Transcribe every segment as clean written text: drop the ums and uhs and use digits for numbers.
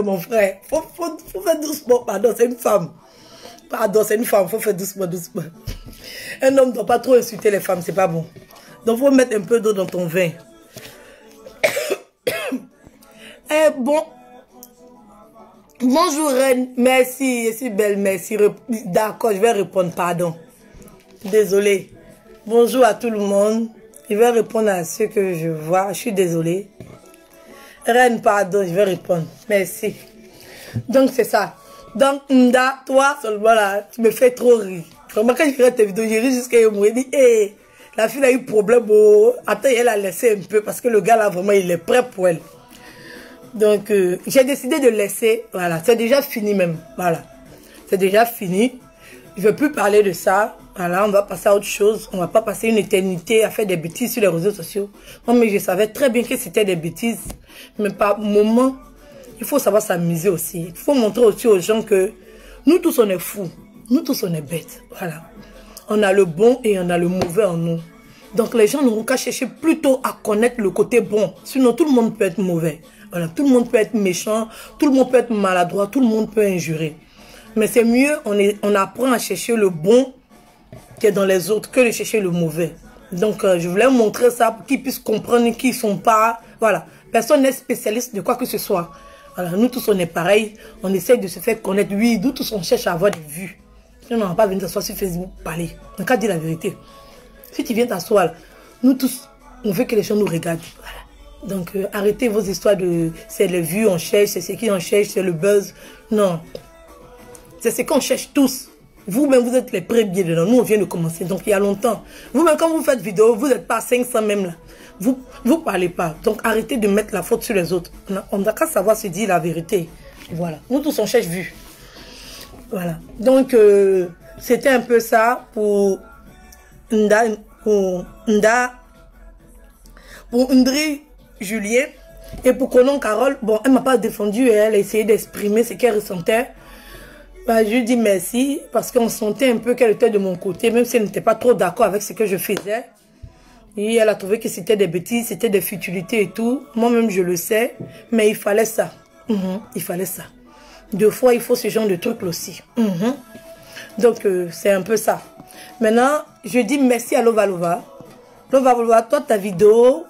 mon frère. Faut faire doucement. Pardon, c'est une femme. Pardon, c'est une femme. Faut faire doucement, doucement. Un homme ne doit pas trop insulter les femmes, c'est pas bon. Donc, faut mettre un peu d'eau dans ton vin. Eh bon. Bonjour, Reine. Merci, je suis belle, merci. D'accord, je vais répondre, pardon. Désolée. Bonjour à tout le monde. Je vais répondre à ceux que je vois. Je suis désolée. Reine, pardon, je vais répondre. Merci. Donc, c'est ça. Donc, Nda, toi, seulement là, tu me fais trop rire. Vraiment, quand je regarde tes vidéos, j'ai ri jusqu'à je me dis, hé, la fille a eu problème. Oh. Attends, elle a laissé un peu parce que le gars là, vraiment, il est prêt pour elle. Donc, j'ai décidé de laisser. Voilà, c'est déjà fini même. Voilà, c'est déjà fini. Je ne veux plus parler de ça. Voilà, on va passer à autre chose. On ne va pas passer une éternité à faire des bêtises sur les réseaux sociaux. Non, mais je savais très bien que c'était des bêtises. Mais par moment, il faut savoir s'amuser aussi. Il faut montrer aussi aux gens que nous tous, on est fous. Nous tous, on est bêtes. Voilà. On a le bon et on a le mauvais en nous. Donc, les gens n'auront qu'à chercher plutôt à connaître le côté bon. Sinon, tout le monde peut être mauvais. Voilà, tout le monde peut être méchant, tout le monde peut être maladroit, tout le monde peut injurer. Mais c'est mieux, on apprend à chercher le bon qui est dans les autres que de chercher le mauvais. Donc, je voulais montrer ça pour qu'ils puissent comprendre qu'ils ne sont pas... Voilà, personne n'est spécialiste de quoi que ce soit. Voilà, nous tous, on est pareil. On essaye de se faire connaître. Oui, nous tous, on cherche à avoir des vues. Sinon, on ne va pas venir t'asseoir sur Facebook parler. Donc, à dire la vérité. Si tu viens t'asseoir, nous tous, on veut que les gens nous regardent. Voilà. Donc, arrêtez vos histoires de... C'est les vues, on cherche, c'est ce qu'on cherche, c'est le buzz. Non. C'est ce qu'on cherche tous. Vous-même, vous êtes les premiers dedans. Nous, on vient de commencer, donc il y a longtemps. Vous-même, quand vous faites vidéo, vous n'êtes pas à 500 même là. Vous parlez pas. Donc, arrêtez de mettre la faute sur les autres. On n'a qu'à savoir se dire la vérité. Voilà. Nous tous, on cherche vues. Voilà. Donc, c'était un peu ça pour Nda, pour Ndri Julien. Et pour Conon Carole, bon, elle m'a pas défendu et elle a essayé d'exprimer ce qu'elle ressentait. Bah, je lui dis merci parce qu'on sentait un peu qu'elle était de mon côté, même si elle n'était pas trop d'accord avec ce que je faisais. Et elle a trouvé que c'était des bêtises, c'était des futilités et tout. Moi-même, je le sais, mais il fallait ça. Il fallait ça. Deux fois, il faut ce genre de truc aussi. Donc, c'est un peu ça. Maintenant, je dis merci à Lova Lova. Lova Lova, toi, ta vidéo...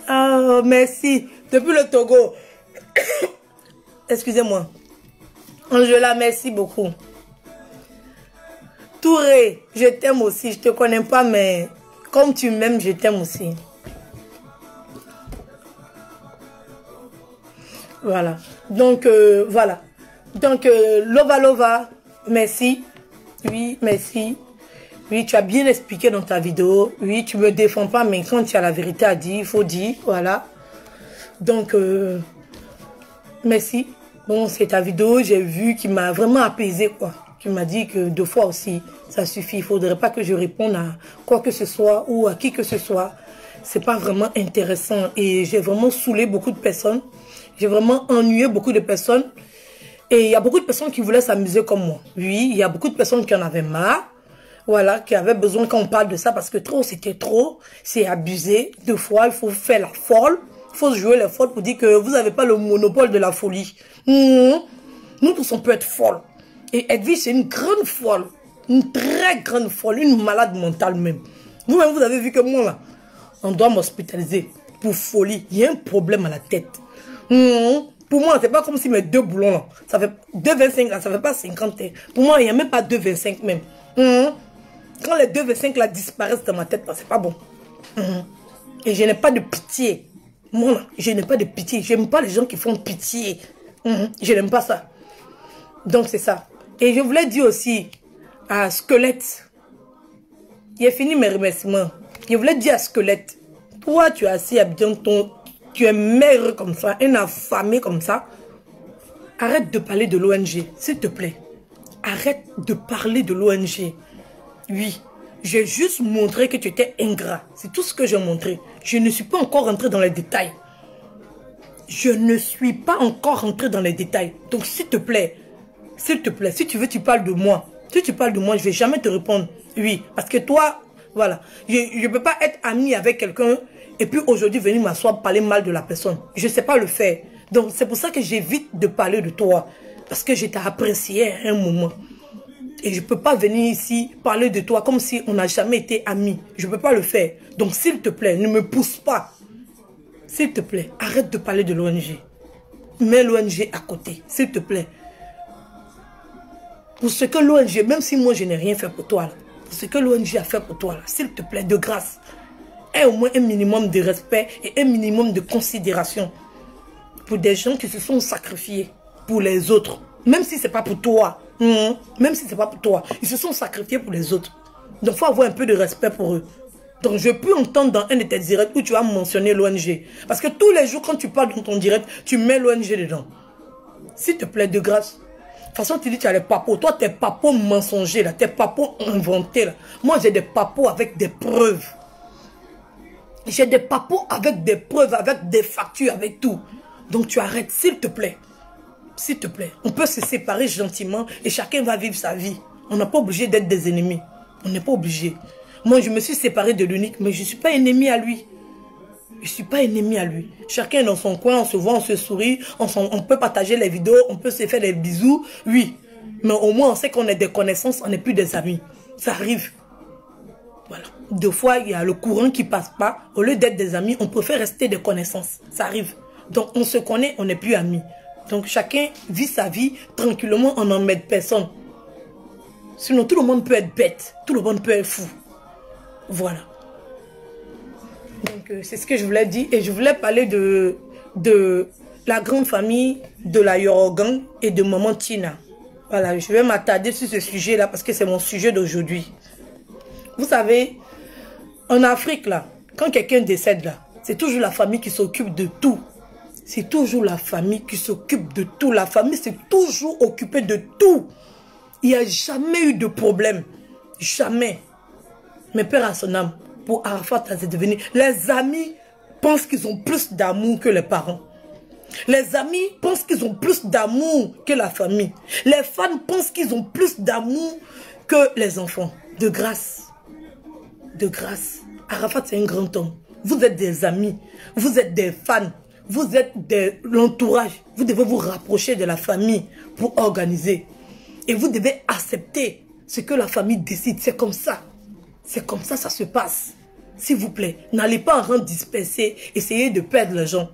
Ah, merci. Depuis le Togo. Excusez-moi. Angela, merci beaucoup. Touré, je t'aime aussi. Je te connais pas, mais comme tu m'aimes, je t'aime aussi. Voilà. Donc, voilà. Donc, Lova Lova, merci. Oui, merci. Oui, tu as bien expliqué dans ta vidéo. Oui, tu me défends pas, mais quand tu as la vérité à dire, il faut dire. Voilà. Donc, merci. Bon, c'est ta vidéo, j'ai vu qui m'a vraiment apaisé, quoi. Tu m'as dit que 2 fois aussi, ça suffit. Il ne faudrait pas que je réponde à quoi que ce soit ou à qui que ce soit. C'est pas vraiment intéressant. Et j'ai vraiment saoulé beaucoup de personnes. J'ai vraiment ennuyé beaucoup de personnes. Et il y a beaucoup de personnes qui voulaient s'amuser comme moi. Oui, il y a beaucoup de personnes qui en avaient marre. Voilà, qui avaient besoin qu'on parle de ça parce que trop, c'était trop. C'est abusé. 2 fois, il faut faire la folle. Il faut jouer les folles pour dire que vous n'avez pas le monopole de la folie. Nous tous, on peut être folle. Et Edwige, c'est une grande folle. Une très grande folle. Une malade mentale même. Vous-même, vous avez vu que moi, là, on doit m'hospitaliser pour folie. Il y a un problème à la tête. Pour moi, c'est pas comme si mes 2 boulons, là, ça fait 2,25 là, ça fait pas 50. Pour moi, il n'y a même pas 2,25 même. Quand les 2,25 là disparaissent dans ma tête, là, c'est pas bon. Et je n'ai pas de pitié. Moi, là, je n'ai pas de pitié. J'aime pas les gens qui font pitié. Je n'aime pas ça. Donc, c'est ça. Et je voulais dire aussi à Squelette. Il a fini mes remerciements. Je voulais dire à Squelette. Toi, tu es assis à bien ton... Tu es maigre comme ça, un affamé comme ça. Arrête de parler de l'ONG, s'il te plaît. Arrête de parler de l'ONG. Oui, j'ai juste montré que tu étais ingrat. C'est tout ce que j'ai montré. Je ne suis pas encore rentré dans les détails. Je ne suis pas encore rentré dans les détails. Donc, s'il te plaît, si tu veux, tu parles de moi. Si tu parles de moi, je ne vais jamais te répondre. Oui, parce que toi, voilà. Je ne peux pas être ami avec quelqu'un et puis aujourd'hui venir m'asseoir, parler mal de la personne. Je ne sais pas le faire. Donc, c'est pour ça que j'évite de parler de toi. Parce que je t'ai apprécié à un moment. Et je ne peux pas venir ici parler de toi comme si on n'a jamais été amis. Je ne peux pas le faire. Donc, s'il te plaît, ne me pousse pas. S'il te plaît, arrête de parler de l'ONG. Mets l'ONG à côté, s'il te plaît. Pour ce que l'ONG, même si moi je n'ai rien fait pour toi, là, pour ce que l'ONG a fait pour toi, s'il te plaît, de grâce, aie au moins un minimum de respect et un minimum de considération pour des gens qui se sont sacrifiés pour les autres. Même si ce n'est pas pour toi. Même si ce n'est pas pour toi. Ils se sont sacrifiés pour les autres. Donc il faut avoir un peu de respect pour eux. Donc je peux entendre dans un de tes directs où tu as mentionné l'ONG. Parce que tous les jours quand tu parles dans ton direct, tu mets l'ONG dedans. S'il te plaît, de grâce. De toute façon, tu dis que tu as les papos. Toi, tes papos mensongers, là, tes papos inventés. Là. Moi, j'ai des papos avec des preuves. J'ai des papos avec des preuves, avec des factures, avec tout. Donc tu arrêtes, s'il te plaît. S'il te plaît. On peut se séparer gentiment et chacun va vivre sa vie. On n'est pas obligé d'être des ennemis. On n'est pas obligé. Moi, je me suis séparée de l'unique, mais je ne suis pas ennemi à lui. Je ne suis pas ennemi à lui. Chacun est dans son coin, on se voit, on se sourit, on peut partager les vidéos, on peut se faire des bisous, oui. Mais au moins, on sait qu'on est des connaissances, on n'est plus des amis. Ça arrive. Voilà. Deux fois, il y a le courant qui ne passe pas. Au lieu d'être des amis, on préfère rester des connaissances. Ça arrive. Donc, on se connaît, on n'est plus amis. Donc, chacun vit sa vie tranquillement, on n'emmène personne. Sinon, tout le monde peut être bête. Tout le monde peut être fou. Voilà. Donc, c'est ce que je voulais dire. Et je voulais parler de la grande famille de la Yorogan et de Maman Tina. Voilà, je vais m'attarder sur ce sujet-là parce que c'est mon sujet d'aujourd'hui. Vous savez, en Afrique, là, quand quelqu'un décède, là, c'est toujours la famille qui s'occupe de tout. C'est toujours la famille qui s'occupe de tout. La famille s'est toujours occupée de tout. Il n'y a jamais eu de problème. Jamais. Mais père à son âme, pour Arafat, c'est devenu... Les amis pensent qu'ils ont plus d'amour que les parents. Les amis pensent qu'ils ont plus d'amour que la famille. Les fans pensent qu'ils ont plus d'amour que les enfants. De grâce. De grâce. Arafat, c'est un grand homme. Vous êtes des amis. Vous êtes des fans. Vous êtes de l'entourage. Vous devez vous rapprocher de la famille pour organiser. Et vous devez accepter ce que la famille décide. C'est comme ça. C'est comme ça, ça se passe. S'il vous plaît, n'allez pas en rang dispersé, essayez de perdre les gens.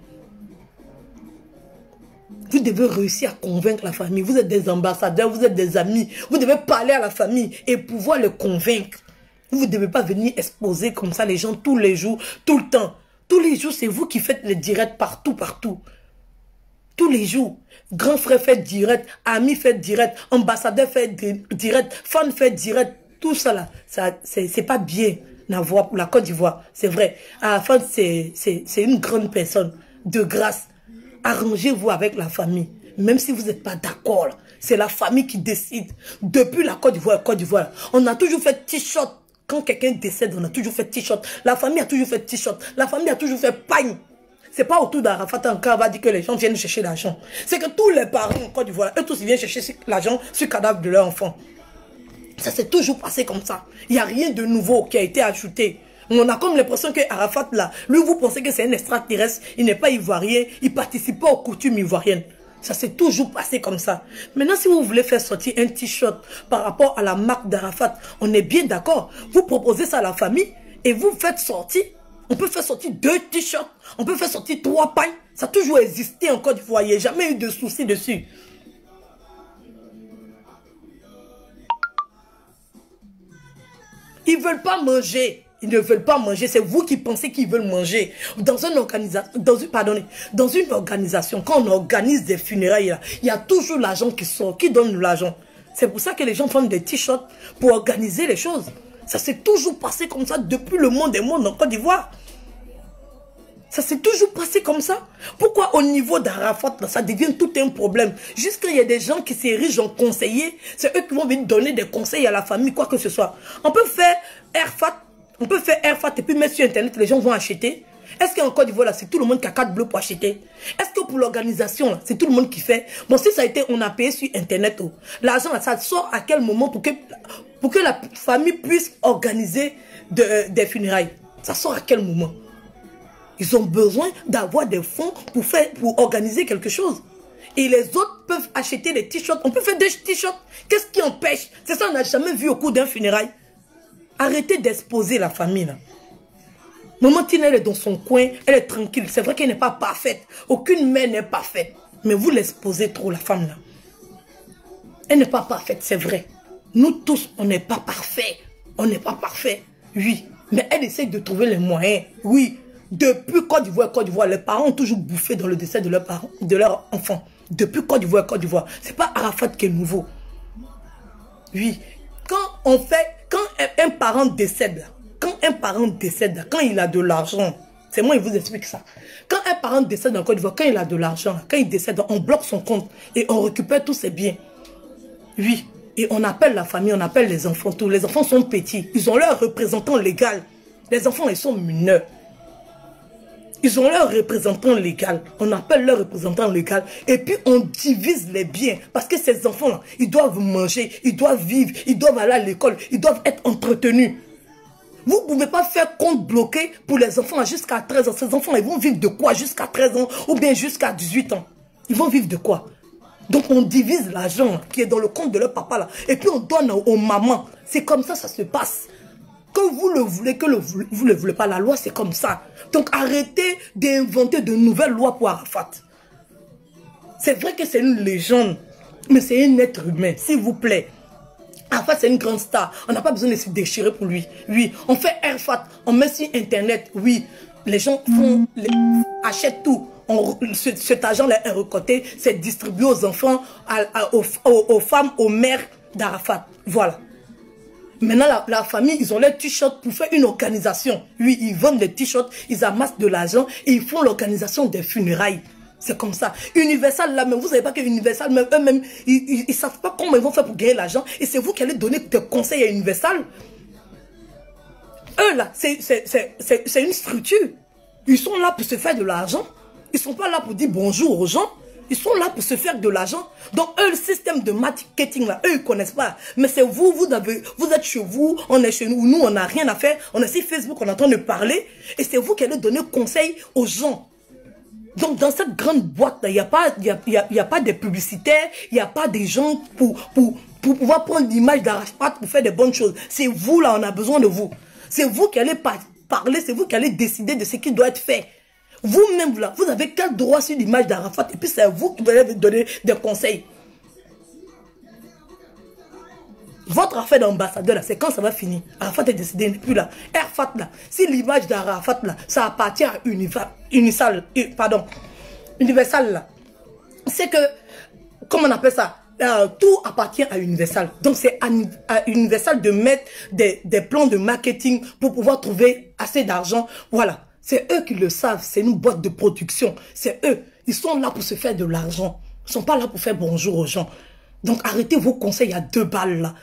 Vous devez réussir à convaincre la famille. Vous êtes des ambassadeurs, vous êtes des amis. Vous devez parler à la famille et pouvoir les convaincre. Vous ne devez pas venir exposer comme ça les gens tous les jours, tout le temps. Tous les jours, c'est vous qui faites les directs partout, partout. Tous les jours. Grand frère fait direct, ami fait direct, ambassadeur fait direct, fan fait direct. Tout ça là, c'est pas bien d'avoir pour la Côte d'Ivoire. C'est vrai. À la fin, c'est une grande personne. De grâce, arrangez-vous avec la famille. Même si vous n'êtes pas d'accord, c'est la famille qui décide. Depuis la Côte d'Ivoire, on a toujours fait t-shirt. Quand quelqu'un décède, on a toujours fait t-shirt. La famille a toujours fait t-shirt. La famille a toujours fait pagne. C'est pas autour d'Arafat encore, on va dire que les gens viennent chercher l'argent. C'est que tous les parents en Côte d'Ivoire, eux tous, ils viennent chercher l'argent sur le cadavre de leur enfant. Ça s'est toujours passé comme ça. Il n'y a rien de nouveau qui a été ajouté. On a comme l'impression que Arafat, là, lui, vous pensez que c'est un extraterrestre, il n'est pas ivoirien, il ne participe pas aux coutumes ivoiriennes. Ça s'est toujours passé comme ça. Maintenant, si vous voulez faire sortir un t-shirt par rapport à la marque d'Arafat, on est bien d'accord. Vous proposez ça à la famille et vous faites sortir. On peut faire sortir 2 t-shirts, on peut faire sortir 3 pailles. Ça a toujours existé en Côte d'Ivoire, il n'y a jamais eu de soucis dessus. Ils ne veulent pas manger. Ils ne veulent pas manger. C'est vous qui pensez qu'ils veulent manger. Dans une organisation, quand on organise des funérailles, là, il y a toujours l'argent qui sort. Qui donne l'argent? C'est pour ça que les gens font des t-shirts pour organiser les choses. Ça s'est toujours passé comme ça depuis le monde des mondes en Côte d'Ivoire. Ça s'est toujours passé comme ça. Pourquoi au niveau d'Arafat, ça devient tout un problème? Jusqu'il y a des gens qui s'érigent en conseillers, c'est eux qui vont venir donner des conseils à la famille, quoi que ce soit. On peut faire Airfat et puis mettre sur Internet, les gens vont acheter. Est-ce qu'en Côte d'Ivoire, c'est tout le monde qui a carte bleue pour acheter? Est-ce que pour l'organisation, c'est tout le monde qui fait? Bon, si ça a été, on a payé sur Internet. Oh. L'argent, ça sort à quel moment pour que la famille puisse organiser des funérailles? Ça sort à quel moment? Ils ont besoin d'avoir des fonds pour organiser quelque chose. Et les autres peuvent acheter des t-shirts. On peut faire des t-shirts. Qu'est-ce qui empêche? C'est ça, on n'a jamais vu au cours d'un funérail. Arrêtez d'exposer la famille, là. Maman Tina, elle est dans son coin, elle est tranquille. C'est vrai qu'elle n'est pas parfaite. Aucune mère n'est parfaite. Mais vous l'exposez trop, la femme, là. Elle n'est pas parfaite, c'est vrai. Nous tous, on n'est pas parfaits. On n'est pas parfaits, oui. Mais elle essaie de trouver les moyens, oui. Depuis Côte d'Ivoire, les parents ont toujours bouffé dans le décès de leurs parents, de leurs enfants. Depuis Côte d'Ivoire. C'est pas Arafat qui est nouveau. Oui. Quand un parent décède, quand il a de l'argent, c'est moi qui vous explique ça. Quand un parent décède en Côte d'Ivoire, quand il a de l'argent, quand il décède, on bloque son compte et on récupère tous ses biens. Oui. Et on appelle la famille, on appelle les enfants, tous. Les enfants sont petits. Ils ont leur représentant légal. Les enfants, ils sont mineurs. Ils ont leur représentant légal. On appelle leur représentant légal. Et puis, on divise les biens. Parce que ces enfants-là, ils doivent manger, ils doivent vivre, ils doivent aller à l'école, ils doivent être entretenus. Vous ne pouvez pas faire compte bloqué pour les enfants jusqu'à 13 ans. Ces enfants, ils vont vivre de quoi jusqu'à 13 ans ou bien jusqu'à 18 ans? Ils vont vivre de quoi? Donc, on divise l'argent qui est dans le compte de leur papa là. Et puis, on donne aux mamans. C'est comme ça se passe. Que vous le voulez, vous le voulez pas, la loi, c'est comme ça. Donc, arrêtez d'inventer de nouvelles lois pour Arafat. C'est vrai que c'est une légende, mais c'est un être humain, s'il vous plaît. Arafat, c'est une grande star. On n'a pas besoin de se déchirer pour lui. Oui, on fait Arafat, on met sur Internet. Oui, les gens achètent tout. Cet argent-là est récolté, c'est distribué aux enfants, aux femmes, aux mères d'Arafat. Voilà. Maintenant, la famille, ils ont les t-shirts pour faire une organisation. Oui, ils vendent les t-shirts, ils amassent de l'argent et ils font l'organisation des funérailles. C'est comme ça. Universal, là, même, vous savez pas que Universal, même eux-mêmes, ils ne savent pas comment ils vont faire pour gagner l'argent. Et c'est vous qui allez donner des conseils à Universal. Eux, là, c'est une structure. Ils sont là pour se faire de l'argent. Ils ne sont pas là pour dire bonjour aux gens. Ils sont là pour se faire de l'argent. Donc, eux, le système de marketing, là, eux, ils ne connaissent pas. Mais c'est vous, vous êtes chez vous, on est chez nous. Nous, on n'a rien à faire. On est sur Facebook, on est en train de parler. Et c'est vous qui allez donner conseil aux gens. Donc, dans cette grande boîte-là, il n'y a pas de publicitaires, il n'y a pas des gens pour pouvoir prendre l'image d'Arafat pour faire des bonnes choses. C'est vous, là, on a besoin de vous. C'est vous qui allez parler, c'est vous qui allez décider de ce qui doit être fait. Vous-même, là, vous avez quel droit sur l'image d'Arafat et puis c'est vous qui allez donner des conseils. Votre affaire d'ambassadeur, c'est quand ça va finir. Arafat est décidé, il n'est plus là. Arafat, là, si l'image d'Arafat, là, ça appartient à Universal, là, c'est que, comment on appelle ça? Tout appartient à Universal. Donc, c'est à Universal de mettre des plans de marketing pour pouvoir trouver assez d'argent. Voilà. C'est eux qui le savent. C'est une boîte de production. C'est eux. Ils sont là pour se faire de l'argent. Ils ne sont pas là pour faire bonjour aux gens. Donc, arrêtez vos conseils à 2 balles, là.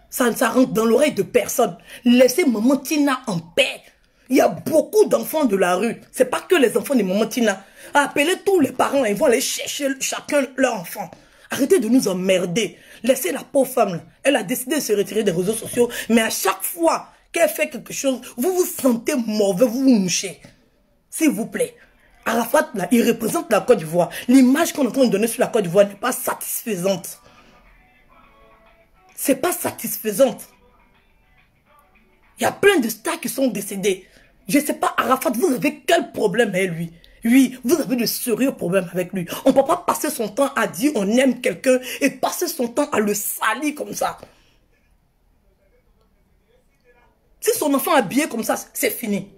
Ça rentre dans l'oreille de personne. Laissez Maman Tina en paix. Il y a beaucoup d'enfants de la rue. C'est pas que les enfants de Maman Tina. Appelez tous les parents. Ils vont aller chercher chacun leur enfant. Arrêtez de nous emmerder. Laissez la pauvre femme, là. Elle a décidé de se retirer des réseaux sociaux. Mais à chaque fois qu'elle fait quelque chose, vous vous sentez mauvais, vous vous mouchez. S'il vous plaît. Arafat, là, il représente la Côte d'Ivoire. L'image qu'on est en train de donner sur la Côte d'Ivoire n'est pas satisfaisante. C'est pas satisfaisante. Il y a plein de stars qui sont décédés. Je ne sais pas, Arafat, vous avez quel problème avec lui? Oui, vous avez de sérieux problèmes avec lui. On ne peut pas passer son temps à dire on aime quelqu'un et passer son temps à le salir comme ça. Si son enfant est habillé comme ça, c'est fini.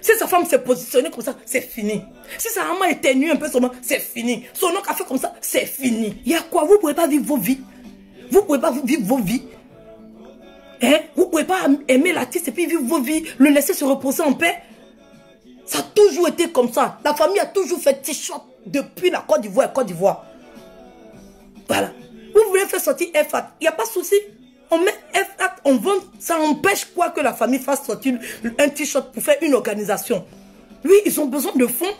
Si sa femme s'est positionnée comme ça, c'est fini. Si sa maman éternue un peu son nom, c'est fini. Son oncle a fait comme ça, c'est fini. Il y a quoi? Vous ne pouvez pas vivre vos vies. Vous ne pouvez pas vivre vos vies. Hein? Vous ne pouvez pas aimer l'artiste et puis vivre vos vies, le laisser se reposer en paix. Ça a toujours été comme ça. La famille a toujours fait t-shirt depuis la Côte d'Ivoire et Côte d'Ivoire. Voilà. Vous voulez faire sortir FAT, il n'y a pas de souci. On met FAT, on vend, ça empêche quoi que la famille fasse sortir un t-shirt pour faire une organisation. Oui, ils ont besoin de fonds.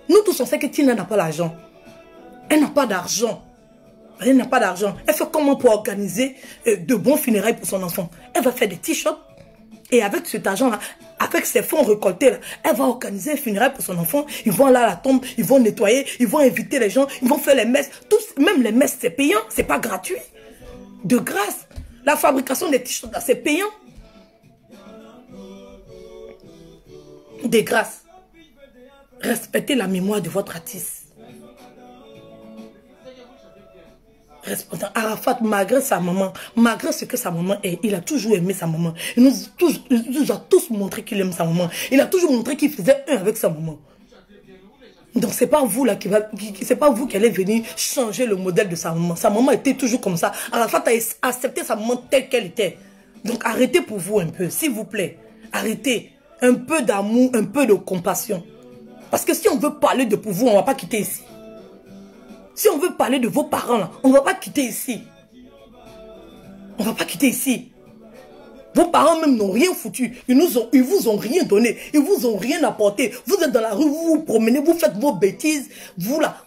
Nous tous, on sait que Tina n'a pas l'argent. Elle n'a pas d'argent. Elle n'a pas d'argent. Elle fait comment pour organiser de bons funérailles pour son enfant? Elle va faire des t-shirts. Et avec cet argent-là, avec ces fonds récoltés, là, elle va organiser un funérail pour son enfant. Ils vont là à la tombe, ils vont nettoyer, ils vont inviter les gens, ils vont faire les messes. Tous, même les messes, c'est payant, c'est pas gratuit. De grâce. La fabrication des t-shirts, c'est payant. De grâce. Respectez la mémoire de votre artiste. Arafat, malgré sa maman, malgré ce que sa maman est, il a toujours aimé sa maman. Il nous a tous montré qu'il aime sa maman. Il a toujours montré qu'il faisait un avec sa maman. Donc c'est pas vous là c'est pas vous qui allez venir changer le modèle de sa maman. Sa maman était toujours comme ça. Arafat a accepté sa maman telle qu'elle était. Donc arrêtez pour vous un peu, s'il vous plaît. Arrêtez. Un peu d'amour, un peu de compassion. Parce que si on veut parler de pour vous, on ne va pas quitter ici. Si on veut parler de vos parents, là, on ne va pas quitter ici. On ne va pas quitter ici. Vos parents même n'ont rien foutu. Ils vous ont rien donné. Ils vous ont rien apporté. Vous êtes dans la rue, vous vous promenez, vous faites vos bêtises. Vous là.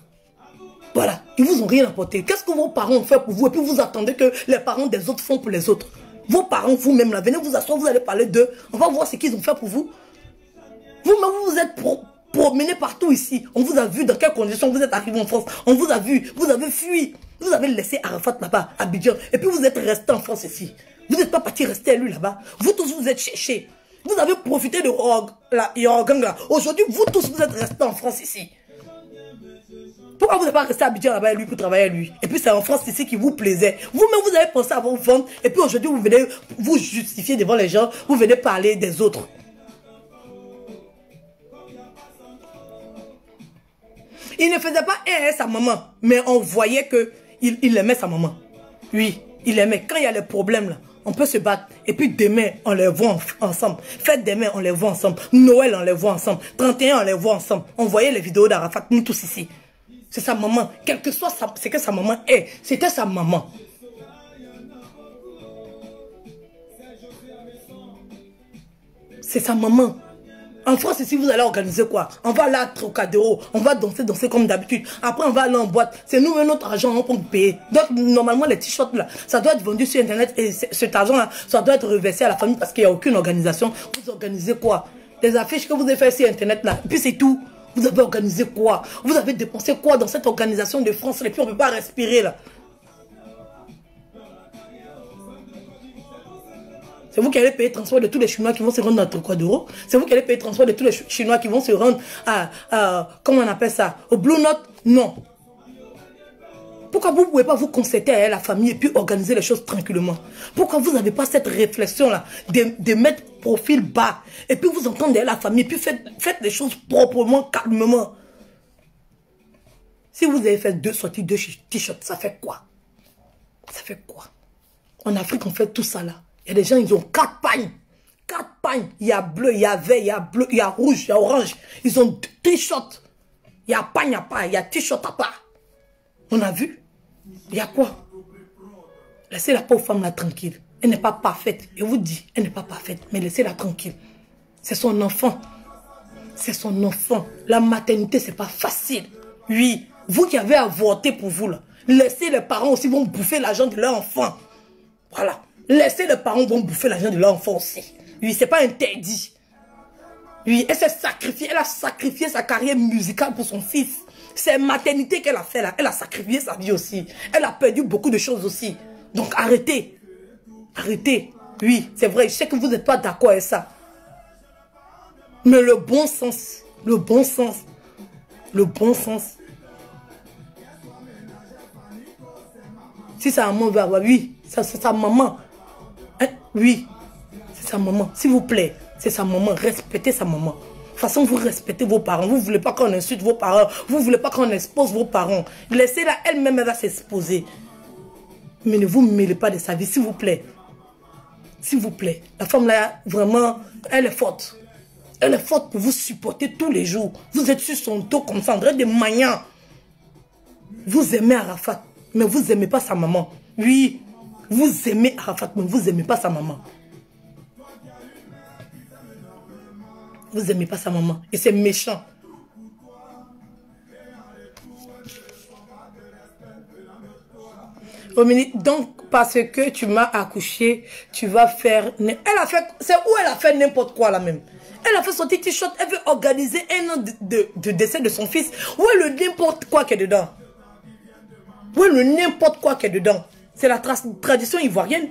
Voilà. Ils vous ont rien apporté. Qu'est-ce que vos parents ont fait pour vous? Et puis vous attendez que les parents des autres font pour les autres. Vos parents, vous-même là, venez vous asseoir, vous allez parler d'eux. On va voir ce qu'ils ont fait pour vous. Vous-même, vous vous êtes promené partout ici. On vous a vu dans quelles conditions vous êtes arrivé en France. On vous a vu, vous avez fui. Vous avez laissé Arafat là-bas, à Abidjan. Et puis vous êtes resté en France ici. Vous n'êtes pas parti rester à lui là-bas. Vous tous, vous êtes cherchés. Vous avez profité de Yorganga. Aujourd'hui, vous tous, vous êtes restés en France ici. Pourquoi vous n'êtes pas resté à Abidjan là-bas lui pour travailler à lui? Et puis c'est en France ici qui vous plaisait. Vous-même, vous avez pensé à vous vendre. Et puis aujourd'hui, vous venez vous justifier devant les gens. Vous venez parler des autres. Il ne faisait pas sa maman, mais on voyait qu'il aimait sa maman. Oui, il aimait. Quand il y a les problèmes, là, on peut se battre. Et puis demain, on les voit ensemble. Fête demain, on les voit ensemble. Noël, on les voit ensemble. 31, on les voit ensemble. On voyait les vidéos d'Arafat, nous tous ici. C'est sa maman. Quel que soit ce que sa maman est, c'était sa maman. C'est sa maman. En France, ici, vous allez organiser quoi? On va aller à Trocadéro, on va danser comme d'habitude. Après, on va aller en boîte. C'est nous, notre argent, on peut payer. Donc, normalement, les t-shirts, là, ça doit être vendu sur Internet. Et cet argent-là, ça doit être reversé à la famille parce qu'il n'y a aucune organisation. Vous organisez quoi? Les affiches que vous avez fait sur Internet, là. Et puis, c'est tout. Vous avez organisé quoi? Vous avez dépensé quoi dans cette organisation de France? Et puis, on ne peut pas respirer, là. C'est vous qui allez payer le transport de tous les Chinois qui vont se rendre dans Trocadéro. C'est vous qui allez payer le transport de tous les Chinois qui vont se rendre comment on appelle ça? Au Blue Note? Non. Pourquoi vous ne pouvez pas vous concerter avec la famille et puis organiser les choses tranquillement? Pourquoi vous n'avez pas cette réflexion-là de mettre profil bas et puis vous entendez la famille et puis faites les choses proprement, calmement? Si vous avez fait 2 sorties, 2 t-shirts, ça fait quoi? Ça fait quoi? En Afrique, on fait tout ça là. Il y a des gens, ils ont 4 pagnes. 4 pagnes. Il y a bleu, il y a vert, il y a bleu, il y a rouge, il y a orange. Ils ont t-shirt. Il y a pagne à part, il y a t-shirt à part. On a vu? Il y a quoi? Laissez la pauvre femme là tranquille. Elle n'est pas parfaite. Et vous dit, elle n'est pas parfaite. Mais laissez-la tranquille. C'est son enfant. C'est son enfant. La maternité, c'est pas facile. Oui. Vous qui avez à voter pour vous là. Laissez les parents aussi vont bouffer l'argent de leur enfant. Voilà. Laissez les parents vont bouffer l'argent de leur enfant aussi. Oui, c'est pas interdit. Oui, elle s'est sacrifiée. Elle a sacrifié sa carrière musicale pour son fils. C'est maternité qu'elle a fait là. Elle a sacrifié sa vie aussi. Elle a perdu beaucoup de choses aussi. Donc arrêtez. Arrêtez. Oui, c'est vrai. Je sais que vous n'êtes pas d'accord avec ça. Mais le bon sens. Le bon sens. Le bon sens. Si sa maman veut avoir, oui, c'est sa maman. Hein? Oui, c'est sa maman. S'il vous plaît, c'est sa maman. Respectez sa maman. De toute façon, vous respectez vos parents. Vous ne voulez pas qu'on insulte vos parents. Vous ne voulez pas qu'on expose vos parents. Laissez-la elle-même, elle va s'exposer. Mais ne vous mêlez pas de sa vie, s'il vous plaît. S'il vous plaît. La femme là, vraiment, elle est forte. Elle est forte pour vous supporter tous les jours. Vous êtes sur son dos comme ça, en train de maniant. Vous aimez Arafat, mais vous n'aimez pas sa maman. Oui, vous aimez Arafat, mais vous n'aimez pas sa maman. Vous n'aimez pas sa maman. Et c'est méchant. Donc, parce que tu m'as accouché, tu vas faire... Elle a fait... C'est où elle a fait n'importe quoi là même. Elle a fait son petit t-shirt, elle veut organiser un an de décès de son fils. Où est le n'importe quoi qui est dedans? Où est le n'importe quoi qui est dedans? C'est la tradition ivoirienne.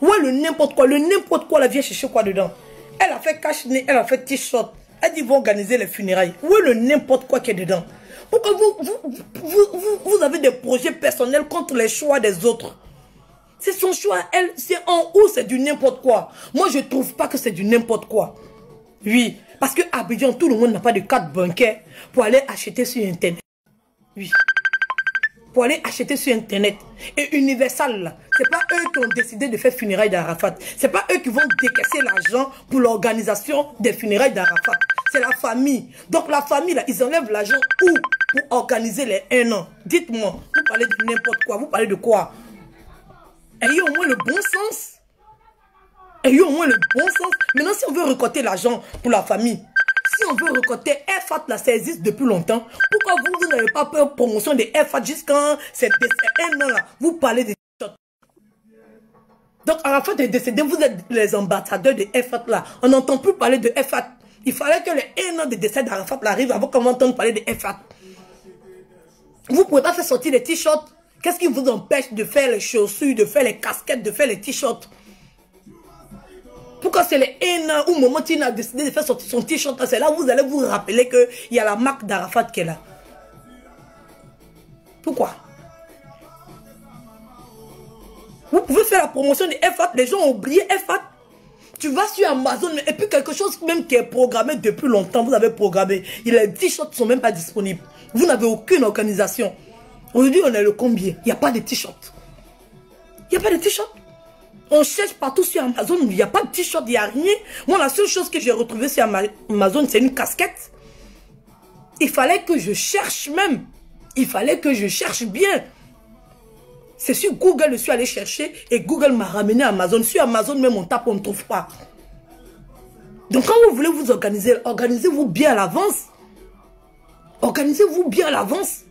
Où est le n'importe quoi? Le n'importe quoi, elle vient chercher quoi dedans? Elle a fait cache-nez, elle a fait t-shirt. Elle dit, ils vont organiser les funérailles. Où est le n'importe quoi qui est dedans? Pourquoi vous avez des projets personnels contre les choix des autres? C'est son choix, elle, c'est en haut, c'est du n'importe quoi. Moi, je ne trouve pas que c'est du n'importe quoi. Oui, parce qu'à Abidjan, tout le monde n'a pas de carte bancaire pour aller acheter sur Internet. Oui. Pour aller acheter sur Internet. Et Universal, là, c'est pas eux qui ont décidé de faire funérailles d'Arafat. C'est pas eux qui vont décaisser l'argent pour l'organisation des funérailles d'Arafat. C'est la famille. Donc la famille, là, ils enlèvent l'argent où? Pour organiser les 1 an. Dites-moi, vous parlez de n'importe quoi. Vous parlez de quoi? Ayez au moins le bon sens. Ayez au moins le bon sens. Maintenant, si on veut récolter l'argent pour la famille, si on veut récolter FAT, là, ça existe depuis longtemps. Pourquoi vous n'avez pas peur de promotion des FAT jusqu'à c'est 1 an là? Vous parlez de t-shirt. Donc, Arafat est décédé, vous êtes les ambassadeurs de FAT là. On n'entend plus parler de FAT. Il fallait que les 1 an de décès d'Arafat arrive avant qu'on entende parler de FAT. Vous ne pouvez pas faire sortir les t-shirts. Qu'est-ce qui vous empêche de faire les chaussures, de faire les casquettes, de faire les t-shirts? Pourquoi c'est les 1 an où Maman Tina a décidé de faire sortir son t-shirt? C'est là où vous allez vous rappeler qu'il y a la marque d'Arafat qui est là. Pourquoi? Vous pouvez faire la promotion de FAT. Les gens ont oublié FAT. Tu vas sur Amazon et puis quelque chose même qui est programmé depuis longtemps, vous avez programmé. Les t-shirts ne sont même pas disponibles. Vous n'avez aucune organisation. Aujourd'hui, on est le combien? Il n'y a pas de t-shirt. Il n'y a pas de t-shirt. On cherche partout sur Amazon, il n'y a pas de t-shirt, il n'y a rien. Moi, la seule chose que j'ai retrouvée sur Amazon, c'est une casquette. Il fallait que je cherche même. Il fallait que je cherche bien. C'est sur Google, je suis allé chercher et Google m'a ramené à Amazon. Sur Amazon, même on tape, on ne trouve pas. Donc, quand vous voulez vous organiser, organisez-vous bien à l'avance. Organisez-vous bien à l'avance.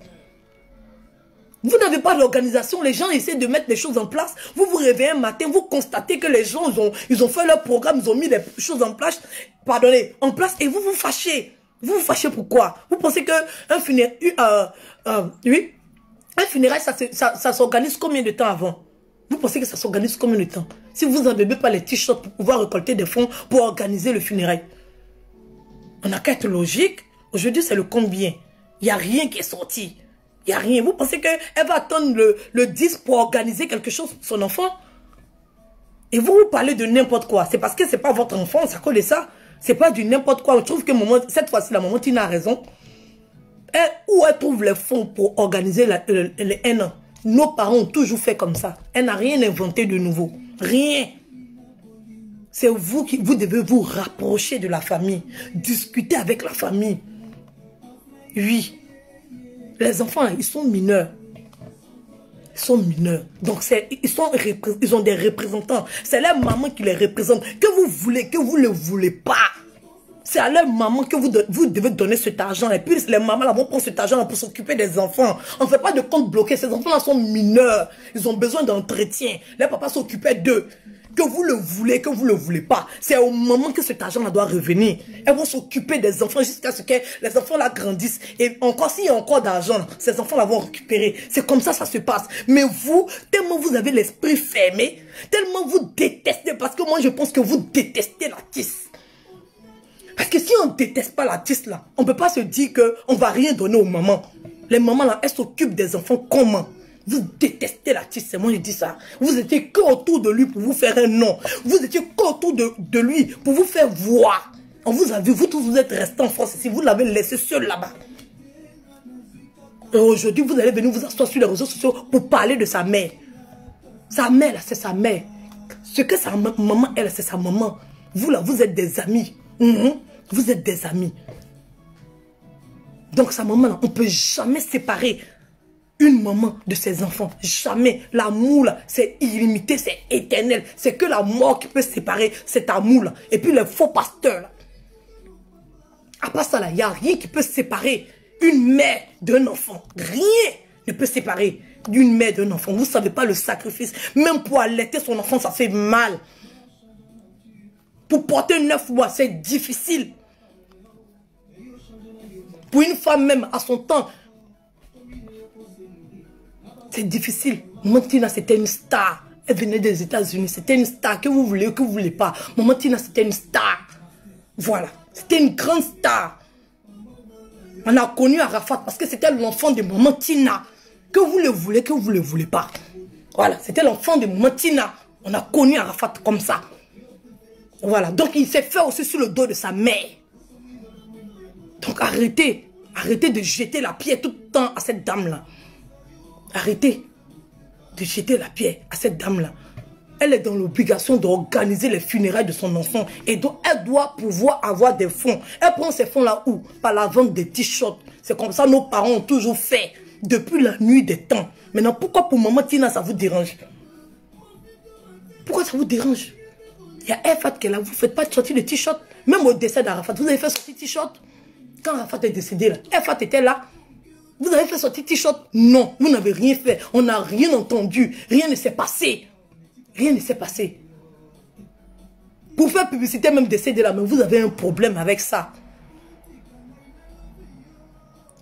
Vous n'avez pas d'organisation, les gens essaient de mettre les choses en place. Vous vous réveillez un matin, vous constatez que les gens, ils ont fait leur programme, ils ont mis les choses en place, en place et vous vous fâchez. Vous vous fâchez pourquoi? Vous pensez qu'un funérail, un funérail, ça s'organise combien de temps avant? Vous pensez que ça s'organise combien de temps? Si vous n'avez pas les t-shirts pour pouvoir récolter des fonds pour organiser le funérail. On n'a qu'à être logique. Aujourd'hui, c'est le combien? Il n'y a rien qui est sorti. Il n'y a rien. Vous pensez qu'elle va attendre le 10 pour organiser quelque chose pour son enfant? Et vous parlez de n'importe quoi. C'est parce que ce n'est pas votre enfant, ça colle ça. Ce n'est pas du n'importe quoi. Je trouve que cette fois-ci, la maman Tina a raison. Où elle trouve les fonds pour organiser les 1 an? Nos parents ont toujours fait comme ça. Elle n'a rien inventé de nouveau. Rien. C'est vous qui vous devez vous rapprocher de la famille. Discuter avec la famille. Oui. Les enfants, ils sont mineurs. Ils sont mineurs. Donc, ils ont des représentants. C'est leur maman qui les représente. Que vous voulez, que vous ne le voulez pas. C'est à leur maman que vous devez donner cet argent. Et puis, les mamans là vont prendre cet argent pour s'occuper des enfants. On ne fait pas de compte bloqué. Ces enfants-là sont mineurs. Ils ont besoin d'entretien. Les papas s'occupaient d'eux. Que vous le voulez, que vous ne le voulez pas. C'est au moment que cet argent-là doit revenir. Elles vont s'occuper des enfants jusqu'à ce que les enfants-là grandissent. Et encore, s'il y a encore d'argent, ces enfants-là vont récupérer. C'est comme ça se passe. Mais vous, tellement vous avez l'esprit fermé, tellement vous détestez, parce que moi, je pense que vous détestez l'artiste. Parce que si on ne déteste pas l'artiste, là, on ne peut pas se dire qu'on ne va rien donner aux mamans. Les mamans, là, elles s'occupent des enfants comment? Vous détestez l'artiste, c'est moi je dis ça. Vous étiez que autour de lui pour vous faire un nom. Vous étiez que autour de lui pour vous faire voir. On vous a vu, vous tous vous êtes restés en France ici, vous l'avez laissé seul là-bas. Et aujourd'hui, vous allez venir vous asseoir sur les réseaux sociaux pour parler de sa mère. Sa mère, là, c'est sa mère. Ce que sa maman, elle, c'est sa maman. Vous, là, vous êtes des amis. Vous êtes des amis. Donc, sa maman, là, on ne peut jamais séparer une maman de ses enfants. Jamais. L'amour, là, c'est illimité, c'est éternel. C'est que la mort qui peut séparer cet amour-là. Et puis, les faux pasteurs, là. À part ça, là, il n'y a rien qui peut séparer une mère d'un enfant. Rien ne peut séparer. d'une mère d'un enfant. Vous ne savez pas le sacrifice. Même pour allaiter son enfant, ça fait mal. Pour porter 9 mois, c'est difficile. Pour une femme même, à son temps, c'est difficile. Maman Tina, c'était une star. Elle venait des États-Unis. C'était une star. Que vous voulez ou que vous ne voulez pas. Maman Tina, c'était une star. Voilà. C'était une grande star. On a connu Arafat parce que c'était l'enfant de Maman Tina. Que vous le voulez, que vous ne le voulez pas. Voilà. C'était l'enfant de Maman Tina. On a connu Arafat comme ça. Voilà. Donc, il s'est fait aussi sur le dos de sa mère. Donc, arrêtez. Arrêtez de jeter la pierre tout le temps à cette dame-là. Arrêtez de jeter la pierre à cette dame-là. Elle est dans l'obligation d'organiser les funérailles de son enfant. Et donc, elle doit pouvoir avoir des fonds. Elle prend ces fonds-là où? Par la vente des t-shirts. C'est comme ça nos parents ont toujours fait. Depuis la nuit des temps. Maintenant, pourquoi pour Maman Tina, ça vous dérange? Pourquoi ça vous dérange? Il y a Arafat qui est là. Vous ne faites pas sortir de t-shirt. Même au décès d'Arafat, vous avez fait sortir t-shirt. Quand Arafat est décédé, là, Arafat était là. Vous avez fait sortir t-shirt? Non, vous n'avez rien fait. On n'a rien entendu. Rien ne s'est passé. Rien ne s'est passé. Pour faire publicité, même décédé là, mais vous avez un problème avec ça.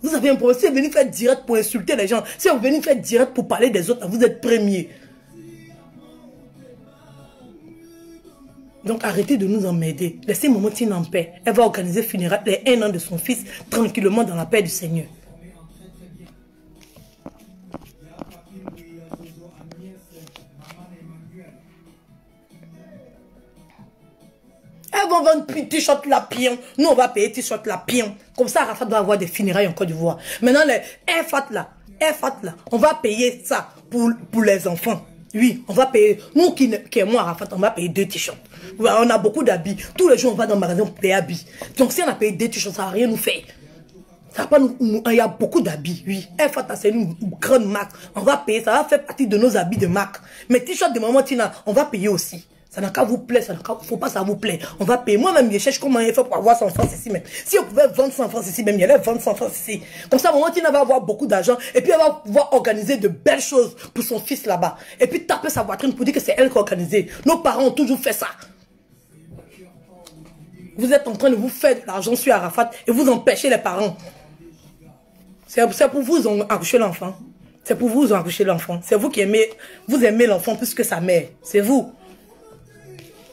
Vous avez un problème. Si vous venez faire direct pour insulter les gens, si vous venez faire direct pour parler des autres, vous êtes premier. Donc arrêtez de nous emmerder. Laissez Maman Tina en paix. Elle va organiser funérailles les 1 an de son fils tranquillement dans la paix du Seigneur. Elles vont vendre t-shirt la pion. Nous, on va payer t-shirt la pion. Comme ça, Arafat va avoir des funérailles en Côte d'Ivoire. Maintenant, les Arafat là, on va payer ça pour les enfants. Oui, on va payer. Nous qui aimons Arafat, on va payer 2 t-shirts. On a beaucoup d'habits. Tous les jours, on va dans le magasin pour payer habits. Donc, si on a payé 2 t-shirts, ça ne va rien nous faire. Ça va pas nous, il y a beaucoup d'habits, oui. Arafat, c'est une grande marque. On va payer, ça va faire partie de nos habits de marque. Mais t-shirts de Maman Tina, on va payer aussi. Ça n'a qu'à vous plaire, ça n'a qu'à, faut pas ça vous plaire. On va payer. Moi-même, je cherche comment il fait pour avoir ça en France ici même. Si on pouvait vendre ça en France ici même, il y allait vendre ça en France ici. Comme ça, Maman Tina va avoir beaucoup d'argent et puis elle va pouvoir organiser de belles choses pour son fils là-bas. Et puis taper sa voiture pour dire que c'est elle qui a organisé. Nos parents ont toujours fait ça. Vous êtes en train de vous faire de l'argent sur Arafat et vous empêchez les parents. C'est pour vous accoucher l'enfant. C'est pour vous accoucher l'enfant. C'est vous qui aimez, vous aimez l'enfant plus que sa mère. C'est vous.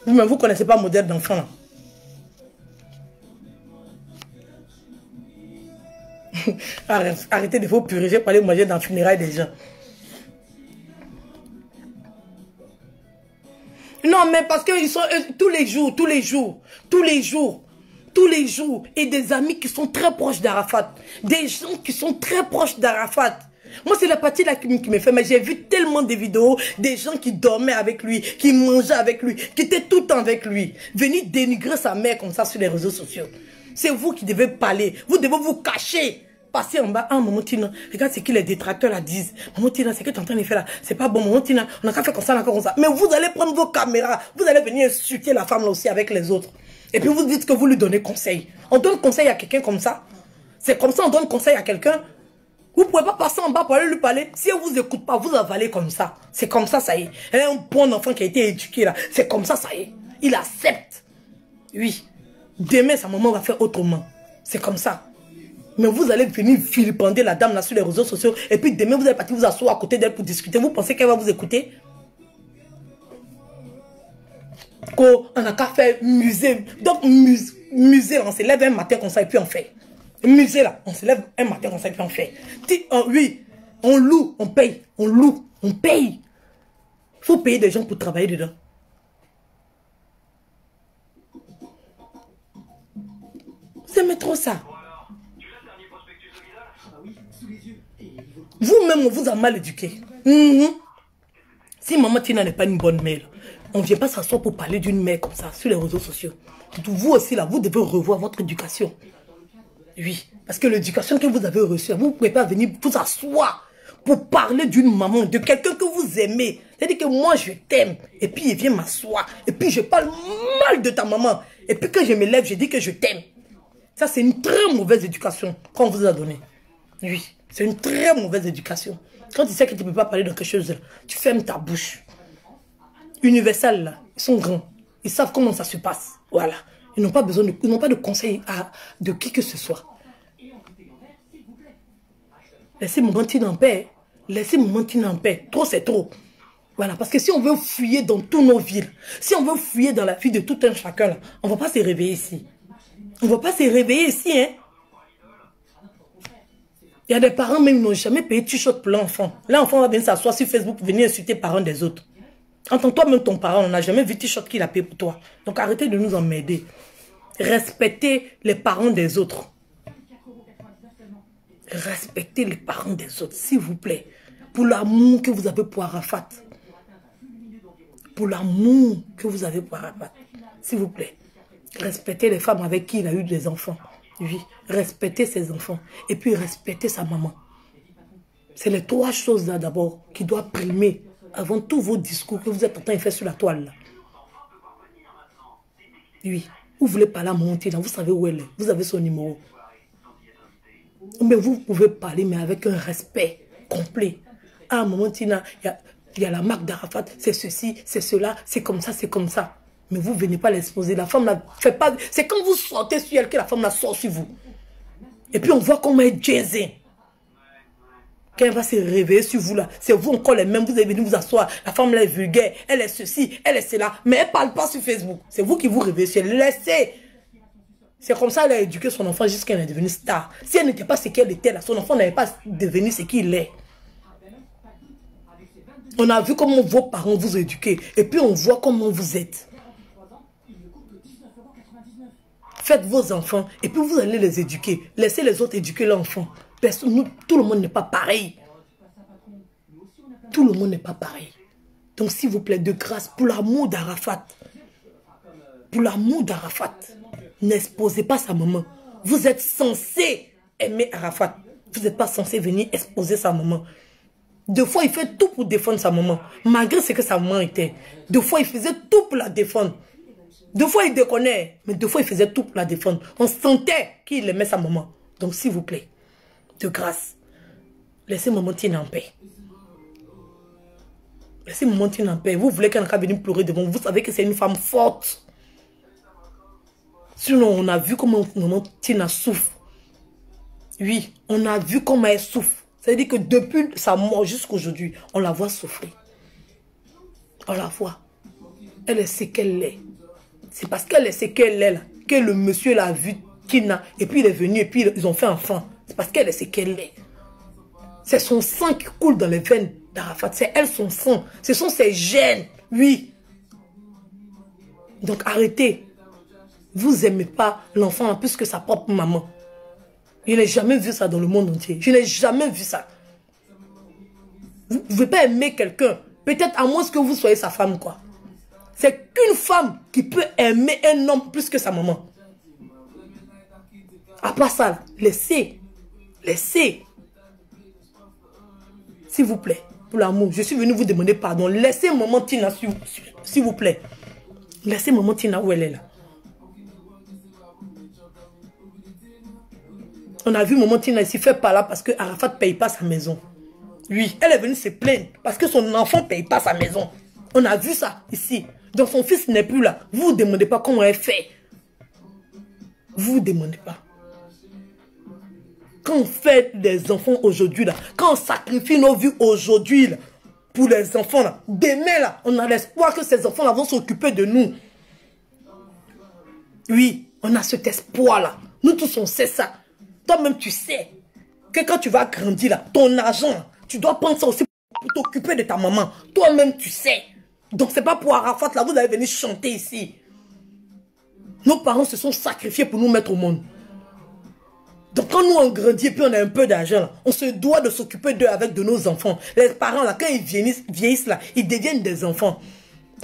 Vous-même, vous ne connaissez pas le modèle d'enfant. Arrêtez de vous purifier pour aller manger dans le funérail des gens. Non, mais parce qu'ils sont tous les jours, et des amis qui sont très proches d'Arafat. Des gens qui sont très proches d'Arafat. Moi, c'est la partie là qui me fait, mais j'ai vu tellement de vidéos, des gens qui dormaient avec lui, qui mangeaient avec lui, qui étaient tout le temps avec lui. Venir dénigrer sa mère comme ça sur les réseaux sociaux. C'est vous qui devez parler. Vous devez vous cacher. Passer en bas. Ah, Maman Tina, regarde ce que les détracteurs là disent. Maman Tina, ce que tu es en train de faire là, c'est pas bon. Maman Tina, on a qu'à faire comme ça, on a qu'à comme ça. Mais vous allez prendre vos caméras. Vous allez venir insulter la femme là aussi avec les autres. Et puis vous dites que vous lui donnez conseil. On donne conseil à quelqu'un comme ça. C'est comme ça on donne conseil à quelqu'un. Vous ne pouvez pas passer en bas pour aller lui parler. Si elle ne vous écoute pas, vous avalez comme ça. C'est comme ça, ça y est. Elle est un bon enfant qui a été éduqué là. C'est comme ça, ça y est. Il accepte. Oui. Demain, sa maman va faire autrement. C'est comme ça. Mais vous allez venir vilipender la dame là sur les réseaux sociaux. Et puis demain, vous allez partir vous asseoir à côté d'elle pour discuter. Vous pensez qu'elle va vous écouter? On n'a qu'à faire musée. Donc, musée, on se lève un matin comme ça et puis on fait. Musée là, on se lève un matin comme ça et puis on fait. Oui, on loue, on paye. On loue, on paye. Il faut payer des gens pour travailler dedans. Vous aimez trop ça. Vous-même, on vous a mal éduqué. Si Maman Tina n'est pas une bonne mère, on ne vient pas s'asseoir pour parler d'une mère comme ça sur les réseaux sociaux. Vous aussi là, vous devez revoir votre éducation. Oui, parce que l'éducation que vous avez reçue, vous ne pouvez pas venir vous asseoir pour parler d'une maman, de quelqu'un que vous aimez. C'est-à-dire que moi, je t'aime. Et puis, il vient m'asseoir. Et puis, je parle mal de ta maman. Et puis, quand je me lève, je dis que je t'aime. Ça, c'est une très mauvaise éducation qu'on vous a donnée. Oui, c'est une très mauvaise éducation. Quand tu sais que tu ne peux pas parler de quelque chose, là, tu fermes ta bouche. Universal, là, ils sont grands. Ils savent comment ça se passe. Voilà. Ils n'ont pas besoin de, ils n'ont pas de conseils de qui que ce soit. Laissez mon Tine en paix. Laissez mon Tine en paix. Trop, c'est trop. Voilà. Parce que si on veut fouiller dans toutes nos villes, si on veut fouiller dans la vie de tout un chacun, là, on ne va pas se réveiller ici. On ne va pas se réveiller ici, hein. Il y a des parents même qui n'ont jamais payé t-shirt pour l'enfant. L'enfant va venir s'asseoir sur Facebook, venir insulter les parents des autres. En tant que toi-même ton parent, on n'a jamais vu t-shirt qu'il a payé pour toi. Donc arrêtez de nous emmerder. Respectez les parents des autres. Respectez les parents des autres, s'il vous plaît. Pour l'amour que vous avez pour Arafat. Pour l'amour que vous avez pour Arafat. S'il vous plaît. Respectez les femmes avec qui il a eu des enfants. Oui, respectez ses enfants. Et puis respectez sa maman. C'est les trois choses là d'abord qui doivent primer avant tous vos discours que vous êtes en train de faire sur la toile là. Oui, vous voulez parler à mon Tina, vous savez où elle est. Vous avez son numéro. Mais vous pouvez parler, mais avec un respect complet. Ah, maman Tina, il y a la marque d'Arafat, c'est ceci, c'est cela, c'est comme ça, c'est comme ça. Mais vous ne venez pas l'exposer. La femme ne fait pas. C'est quand vous sortez sur elle que la femme la sort sur vous. Et puis on voit comment elle est jazzée. Quand elle va se réveiller sur vous là, c'est vous encore les mêmes, vous allez venir vous asseoir. La femme là est vulgaire, elle est ceci, elle est cela. Mais elle ne parle pas sur Facebook. C'est vous qui vous réveillez sur elle. Laissez. C'est comme ça qu'elle a éduqué son enfant jusqu'à ce qu'elle est devenue star. Si elle n'était pas ce qu'elle était là, son enfant n'avait pas devenu ce qu'il est. On a vu comment vos parents vous éduquent. Et puis on voit comment vous êtes. Faites vos enfants et puis vous allez les éduquer. Laissez les autres éduquer l'enfant. Tout le monde n'est pas pareil. Tout le monde n'est pas pareil. Donc s'il vous plaît, de grâce, pour l'amour d'Arafat, n'exposez pas sa maman. Vous êtes censé aimer Arafat. Vous n'êtes pas censé venir exposer sa maman. Deux fois, il fait tout pour défendre sa maman. Malgré ce que sa maman était. Deux fois, il faisait tout pour la défendre. Deux fois, il déconnait, mais deux fois, il faisait tout pour la défendre. On sentait qu'il aimait sa maman. Donc, s'il vous plaît, de grâce, laissez maman Tina en paix. Laissez maman Tina en paix. Vous voulez qu'elle n'ait venir pleurer devant vous. Vous savez que c'est une femme forte. Sinon, on a vu comment maman Tina souffre. Oui, on a vu comment elle souffre. C'est-à-dire que depuis sa mort jusqu'à aujourd'hui, on la voit souffrir. On la voit. Elle est ce qu'elle est. C'est parce qu'elle est ce qu'elle est là, que le monsieur l'a vu, Tina, et puis il est venu, et puis ils ont fait enfant. C'est parce qu'elle est ce qu'elle est. C'est son sang qui coule dans les veines d'Arafat. C'est elle son sang. Ce sont ses gènes. Oui. Donc arrêtez. Vous n'aimez pas l'enfant plus que sa propre maman. Je n'ai jamais vu ça dans le monde entier. Je n'ai jamais vu ça. Vous ne pouvez pas aimer quelqu'un. Peut-être à moins que vous soyez sa femme, quoi. C'est qu'une femme qui peut aimer un homme plus que sa maman. À part ça, là, laissez. Laissez. S'il vous plaît, pour l'amour, je suis venu vous demander pardon. Laissez maman Tina, s'il vous plaît. Laissez maman Tina où elle est là. On a vu maman Tina ici faire par là parce que Arafat ne paye pas sa maison. Oui, elle est venue se plaindre parce que son enfant ne paye pas sa maison. On a vu ça ici. Donc son fils n'est plus là. Vous ne demandez pas comment elle fait. Vous ne demandez pas. Quand on fait des enfants aujourd'hui, là, quand on sacrifie nos vies aujourd'hui là, pour les enfants, là, demain, là, on a l'espoir que ces enfants là, vont s'occuper de nous. Oui, on a cet espoir-là. Nous tous, on sait ça. Toi-même, tu sais que quand tu vas grandir, là, ton argent, tu dois prendre ça aussi pour t'occuper de ta maman. Toi-même, tu sais. Donc, ce n'est pas pour Arafat, là, vous allez venir chanter ici. Nos parents se sont sacrifiés pour nous mettre au monde. Donc, quand nous, on grandit et puis on a un peu d'argent, on se doit de s'occuper d'eux avec de nos enfants. Les parents, là, quand ils vieillissent là, ils deviennent des enfants.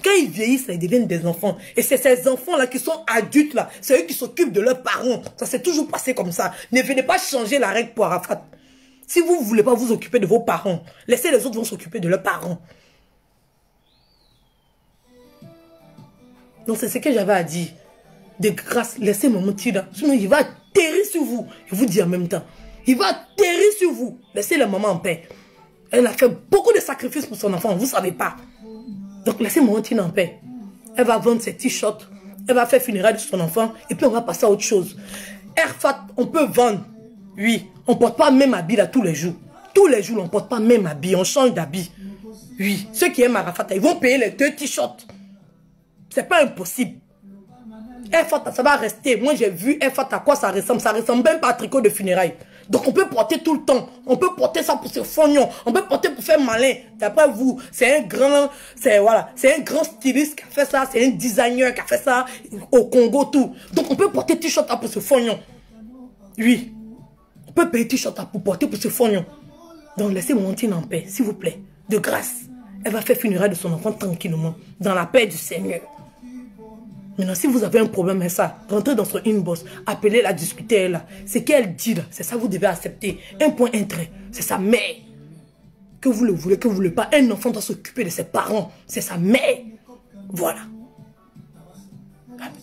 Quand ils vieillissent, là, ils deviennent des enfants. Et c'est ces enfants-là qui sont adultes, là. C'est eux qui s'occupent de leurs parents. Ça s'est toujours passé comme ça. Ne venez pas changer la règle pour Arafat. Si vous ne voulez pas vous occuper de vos parents, laissez les autres vont s'occuper de leurs parents. Donc c'est ce que j'avais à dire. De grâce, laissez maman Tina. Sinon, il va atterrir sur vous. Je vous dis en même temps. Il va atterrir sur vous. Laissez la maman en paix. Elle a fait beaucoup de sacrifices pour son enfant, vous ne savez pas. Donc laissez maman Tina en paix. Elle va vendre ses t-shirts, elle va faire funérailles de son enfant, et puis on va passer à autre chose. Arafat, on peut vendre, oui. On ne porte pas même habit là tous les jours. Tous les jours, on ne porte pas même habit, on change d'habit. Oui, ceux qui aiment Arafat, ils vont payer les 2 t-shirts. C'est pas impossible. Arafat, ça va rester. Moi, j'ai vu Arafat à quoi ça ressemble. Ça ressemble même pas à tricot de funérailles. Donc, on peut porter tout le temps. On peut porter ça pour se fognon. On peut porter pour faire malin. D'après vous, c'est un grand styliste qui a fait ça. C'est un designer qui a fait ça au Congo, tout. Donc, on peut porter t-shirt pour se fognon. Oui. On peut payer t-shirt pour porter pour se fognon. Donc, laissez mon Tina en paix, s'il vous plaît. De grâce. Elle va faire funérailles de son enfant tranquillement. Dans la paix du Seigneur. Maintenant, si vous avez un problème avec ça, rentrez dans son inbox, appelez-la, discutez-la. Ce qu'elle dit là, c'est ça que vous devez accepter. Un point, un trait. C'est sa mère. Que vous le voulez, que vous ne voulez pas. Un enfant doit s'occuper de ses parents. C'est sa mère. Voilà.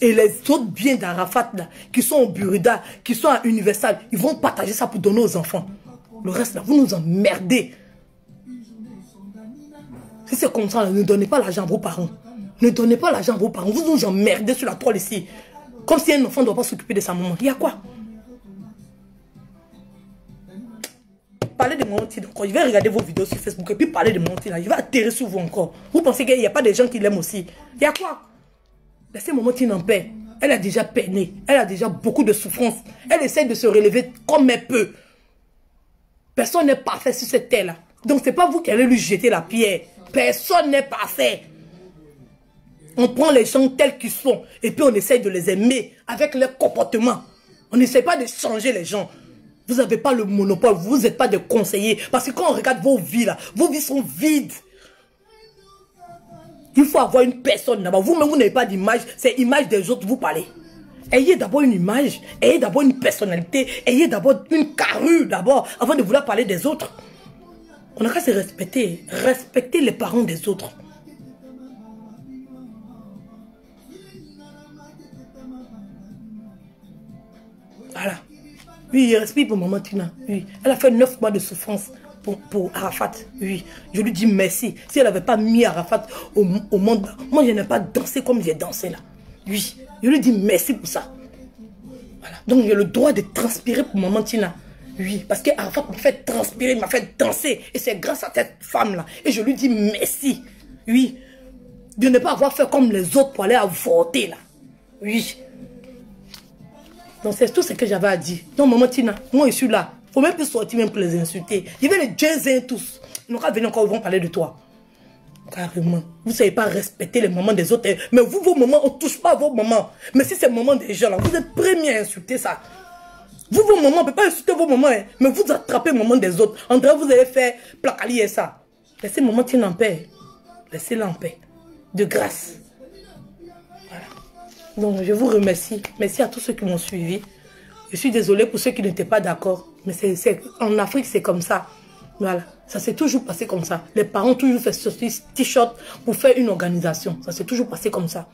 Et les autres biens d'Arafat là, qui sont au Burida, qui sont à Universal, ils vont partager ça pour donner aux enfants. Le reste là, vous nous emmerdez. Si c'est comme ça, ne donnez pas l'argent à vos parents. Ne donnez pas l'argent à vos parents. Vous nous emmerdez sur la toile ici. Comme si un enfant ne doit pas s'occuper de sa maman. Il y a quoi? Parlez de mon petit encore. Je vais regarder vos vidéos sur Facebook et puis parler de mon petit là. Je vais atterrir sur vous encore. Vous pensez qu'il n'y a pas des gens qui l'aiment aussi? Il y a quoi? Laissez mon petit en paix. Elle a déjà peiné. Elle a déjà beaucoup de souffrance. Elle essaie de se relever comme elle peut. Personne n'est parfait sur cette terre là. Donc c'est pas vous qui allez lui jeter la pierre. Personne n'est parfait. On prend les gens tels qu'ils sont et puis on essaie de les aimer avec leur comportement. On n'essaie pas de changer les gens. Vous n'avez pas le monopole, vous n'êtes pas des conseillers. Parce que quand on regarde vos vies là, vos vies sont vides. Il faut avoir une personne là-bas. Vous-même, vous n'avez pas d'image, c'est l'image des autres, vous parlez. Ayez d'abord une image, ayez d'abord une personnalité, ayez d'abord une carrure d'abord, avant de vouloir parler des autres. On n'a qu'à se respecter. Respecter les parents des autres. Voilà. Oui, respect pour maman Tina. Oui. Elle a fait 9 mois de souffrance pour Arafat. Oui. Je lui dis merci. Si elle n'avait pas mis Arafat au monde, moi je n'ai pas dansé comme j'ai dansé là. Oui. Je lui dis merci pour ça. Voilà. Donc j'ai le droit de transpirer pour maman Tina. Oui. Parce que Arafat m'a fait transpirer, m'a fait danser. Et c'est grâce à cette femme là. Et je lui dis merci. Oui. De ne pas avoir fait comme les autres pour aller à voter là. Oui. Donc c'est tout ce que j'avais à dire. Donc maman Tina, moi je suis là. Il ne faut même plus sortir même pour les insulter. Je vais les jaser tous. Ils n'ont qu'à venir encore, ils vont parler de toi. Carrément. Vous ne savez pas respecter les mamans des autres. Mais vous, vos mamans, on ne touche pas à vos mamans. Mais si c'est le moment des gens là, vous êtes premiers à insulter ça. Vous, vos mamans, on ne peut pas insulter vos mamans. Hein, mais vous attrapez le moment des autres. En vrai, vous allez faire placali et ça. Laissez maman Tina en paix. Laissez-la en paix. De grâce. Donc, je vous remercie. Merci à tous ceux qui m'ont suivi. Je suis désolée pour ceux qui n'étaient pas d'accord. Mais en Afrique, c'est comme ça. Voilà. Ça s'est toujours passé comme ça. Les parents ont toujours fait sortir t-shirt pour faire une organisation. Ça s'est toujours passé comme ça.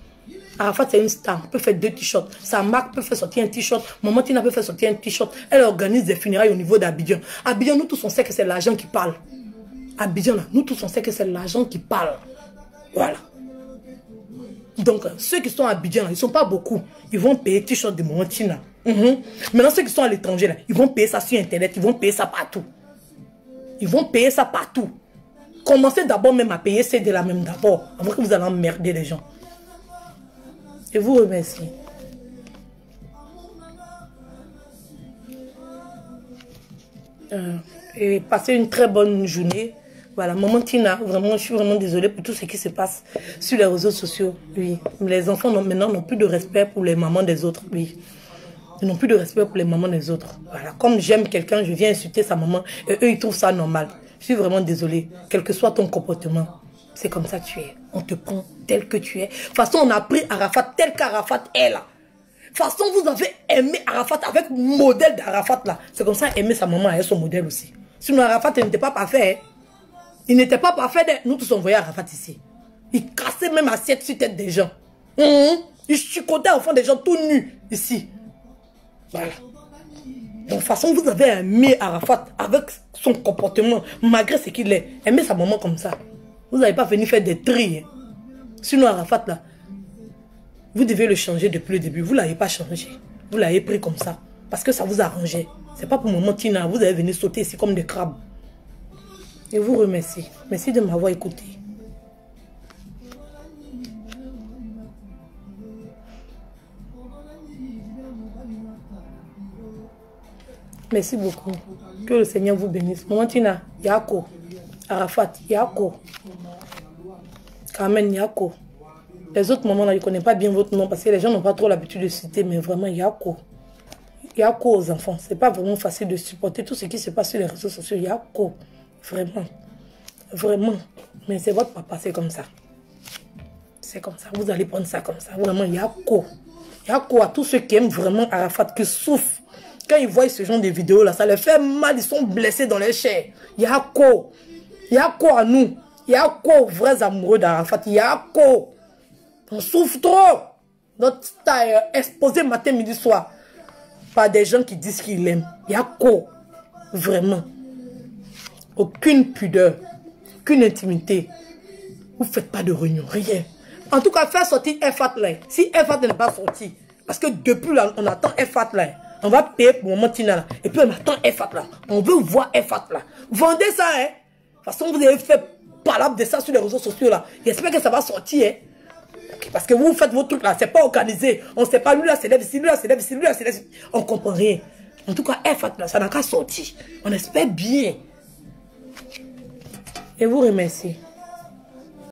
Arafat, c'est une star. On peut faire 2 t-shirts. Sa marque peut faire sortir un t-shirt. Maman Tina peut faire sortir un t-shirt. Elle organise des funérailles au niveau d'Abidjan. Abidjan, nous tous, on sait que c'est l'argent qui parle. Abidjan, là, nous tous, on sait que c'est l'argent qui parle. Voilà. Donc, ceux qui sont à Abidjan, ils ne sont pas beaucoup. Ils vont payer t-shirt de Maman Tina. Maintenant, ceux qui sont à l'étranger, ils vont payer ça sur Internet. Ils vont payer ça partout. Ils vont payer ça partout. Commencez d'abord même à payer CD là même d'abord. Avant que vous allez emmerder les gens. Je vous remercie. Et passez une très bonne journée. Voilà, maman Tina, vraiment, je suis vraiment désolée pour tout ce qui se passe sur les réseaux sociaux. Oui, les enfants maintenant n'ont plus de respect pour les mamans des autres. Oui, ils n'ont plus de respect pour les mamans des autres. Voilà, comme j'aime quelqu'un, je viens insulter sa maman et eux, ils trouvent ça normal. Je suis vraiment désolée, quel que soit ton comportement. C'est comme ça que tu es. On te prend tel que tu es. De toute façon, on a pris Arafat tel qu'Arafat est là. De toute façon, vous avez aimé Arafat avec le modèle d'Arafat là. C'est comme ça, aimer sa maman avec son modèle aussi. Sinon, Arafat n'était pas parfait. Il n'était pas parfait. Nous tous envoyés Arafat ici. Il cassait même assiette sur tête des gens. Il chicotait au fond des gens tout nus ici. Voilà. De toute façon, vous avez aimé Arafat avec son comportement, malgré ce qu'il est. Aimez sa maman comme ça. Vous n'avez pas venu faire des tris. Sinon, Arafat, là, vous devez le changer depuis le début. Vous ne l'avez pas changé. Vous l'avez pris comme ça. Parce que ça vous arrangeait. Ce n'est pas pour maman Tina. Vous avez venu sauter ici comme des crabes. Et vous remercie. Merci de m'avoir écouté. Merci beaucoup. Que le Seigneur vous bénisse. Maman Tina, Yako. Arafat, Yako. Carmen, Yako. Les autres mamans, là, je ne connais pas bien votre nom parce que les gens n'ont pas trop l'habitude de citer, mais vraiment, Yako. Yako aux enfants. Ce n'est pas vraiment facile de supporter tout ce qui se passe sur les réseaux sociaux. Yako. Vraiment. Vraiment. Mais c'est votre papa, c'est comme ça. C'est comme ça. Vous allez prendre ça comme ça. Vraiment, Yako. Yako à tous ceux qui aiment vraiment Arafat, qui souffrent. Quand ils voient ce genre de vidéos là, ça les fait mal, ils sont blessés dans les chairs. Yako. Yako à nous. Yako aux vrais amoureux d'Arafat. Yako. On souffre trop. Notre style exposé matin, midi, soir. Par des gens qui disent qu'ils l'aiment. Yako. Vraiment. Aucune pudeur. Aucune intimité. Vous ne faites pas de réunion. Rien. En tout cas, faire sortir Efat là. Si Efat n'est pas sorti. Parce que depuis là, on attend Efat là. On va payer pour Maman Tina là. Et puis on attend Efat là. On veut voir Efat là. Vendez ça, hein. De toute façon, vous avez fait palabre de ça sur les réseaux sociaux là. J'espère que ça va sortir, hein. Okay, parce que vous faites vos trucs là. C'est pas organisé. On ne sait pas, lui là, c'est lève ici, lui là, c'est lève ici, lui là, c'est lève ici. On ne comprend rien. En tout cas, Efat là, ça n'a qu'à sortir. On espère bien. Et vous remercie.